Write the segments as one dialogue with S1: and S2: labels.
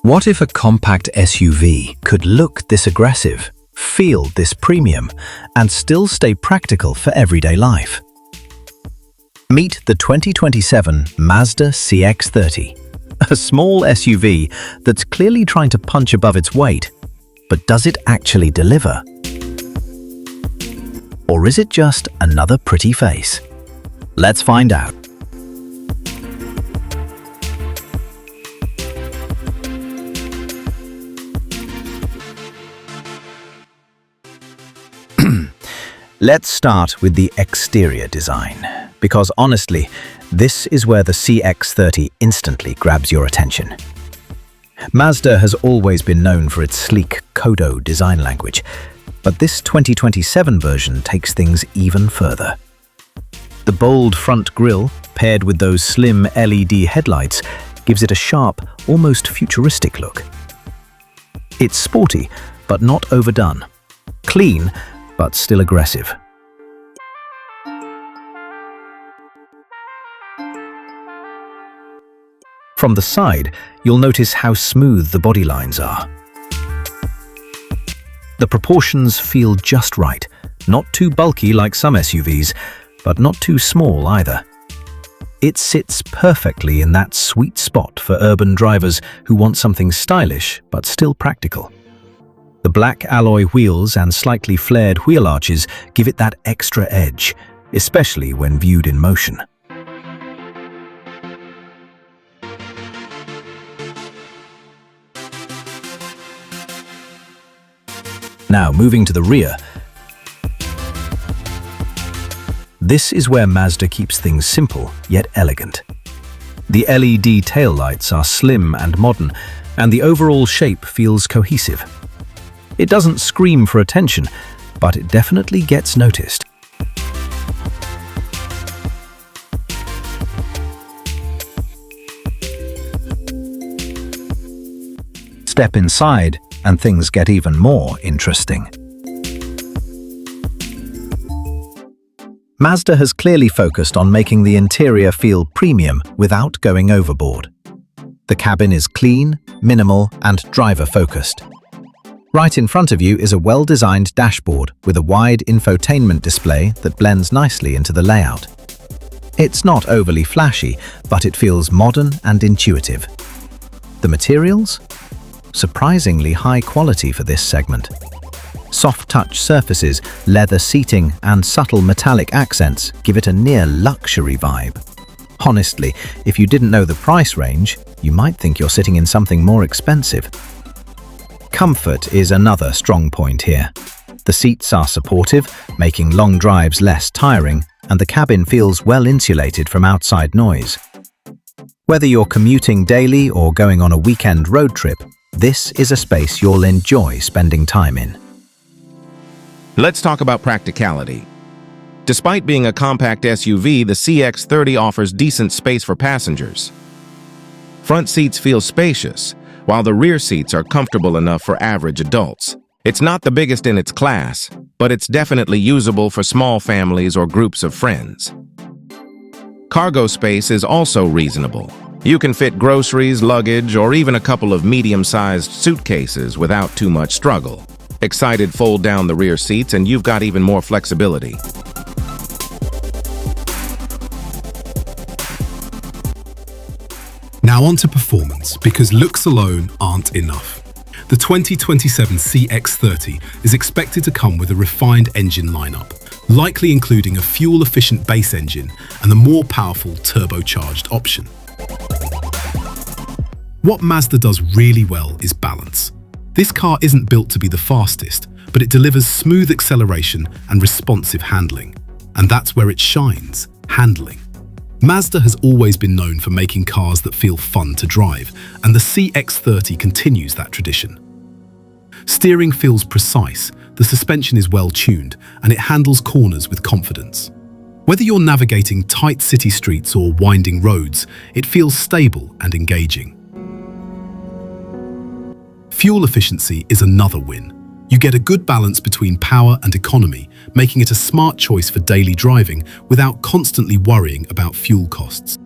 S1: What if a compact SUV could look this aggressive, feel this premium, and still stay practical for everyday life? Meet the 2027 Mazda CX-30, a small SUV that's clearly trying to punch above its weight. But does it actually deliver? Or is it just another pretty face? Let's find out. Let's start with the exterior design, because honestly, this is where the CX-30 instantly grabs your attention. Mazda has always been known for its sleek Kodo design language, but this 2027 version takes things even further. The bold front grille, paired with those slim LED headlights, gives it a sharp, almost futuristic look. It's sporty, but not overdone. Clean, but still aggressive. From the side, you'll notice how smooth the body lines are. The proportions feel just right, not too bulky like some SUVs, but not too small either. It sits perfectly in that sweet spot for urban drivers who want something stylish but still practical. The black alloy wheels and slightly flared wheel arches give it that extra edge, especially when viewed in motion. Now, moving to the rear. This is where Mazda keeps things simple, yet elegant. The LED taillights are slim and modern, and the overall shape feels cohesive. It doesn't scream for attention, but it definitely gets noticed. Step inside, and things get even more interesting. Mazda has clearly focused on making the interior feel premium without going overboard. The cabin is clean, minimal, and driver-focused. Right in front of you is a well-designed dashboard with a wide infotainment display that blends nicely into the layout. It's not overly flashy, but it feels modern and intuitive. The materials? Surprisingly high quality for this segment. Soft-touch surfaces, leather seating, and subtle metallic accents give it a near-luxury vibe. Honestly, if you didn't know the price range, you might think you're sitting in something more expensive. Comfort is another strong point here. The seats are supportive, making long drives less tiring, and the cabin feels well insulated from outside noise. Whether you're commuting daily or going on a weekend road trip, this is a space you'll enjoy spending time in.
S2: Let's talk about practicality. Despite being a compact SUV, the CX-30 offers decent space for passengers. Front seats feel spacious, while the rear seats are comfortable enough for average adults. It's not the biggest in its class, but it's definitely usable for small families or groups of friends. Cargo space is also reasonable. You can fit groceries, luggage, or even a couple of medium-sized suitcases without too much struggle. Excited, fold down the rear seats and you've got even more flexibility.
S3: Now on to performance, because looks alone aren't enough. The 2027 CX-30 is expected to come with a refined engine lineup, likely including a fuel-efficient base engine and the more powerful turbocharged option. What Mazda does really well is balance. This car isn't built to be the fastest, but it delivers smooth acceleration and responsive handling. And that's where it shines, handling. Mazda has always been known for making cars that feel fun to drive, and the CX-30 continues that tradition. Steering feels precise, the suspension is well tuned, and it handles corners with confidence. Whether you're navigating tight city streets or winding roads, it feels stable and engaging. Fuel efficiency is another win. You get a good balance between power and economy, making it a smart choice for daily driving without constantly worrying about fuel costs.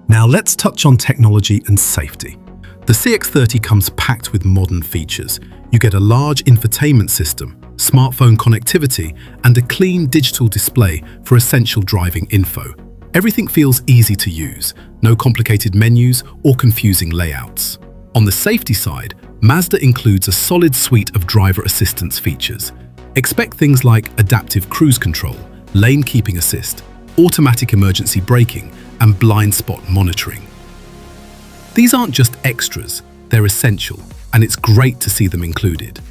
S3: Now let's touch on technology and safety. The The CX-30 comes packed with modern features. You get a large infotainment system, smartphone connectivity, and a clean digital display for essential driving info. Everything feels easy to use, no complicated menus or confusing layouts. On the safety side, Mazda includes a solid suite of driver assistance features. Expect things like adaptive cruise control, lane keeping assist, automatic emergency braking, and blind spot monitoring. These aren't just extras, they're essential, and it's great to see them included.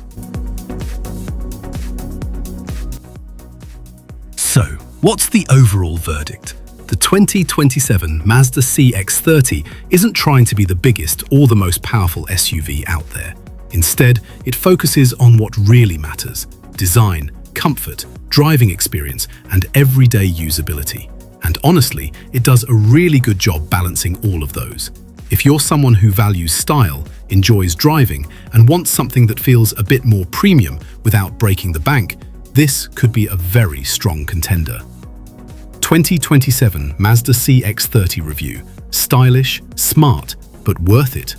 S3: So, what's the overall verdict? The 2027 Mazda CX-30 isn't trying to be the biggest or the most powerful SUV out there. Instead, it focuses on what really matters: design, comfort, driving experience, and everyday usability. And honestly, it does a really good job balancing all of those. If you're someone who values style, enjoys driving, and wants something that feels a bit more premium without breaking the bank, this could be a very strong contender. 2027 Mazda CX-30 review. Stylish, smart, but worth it.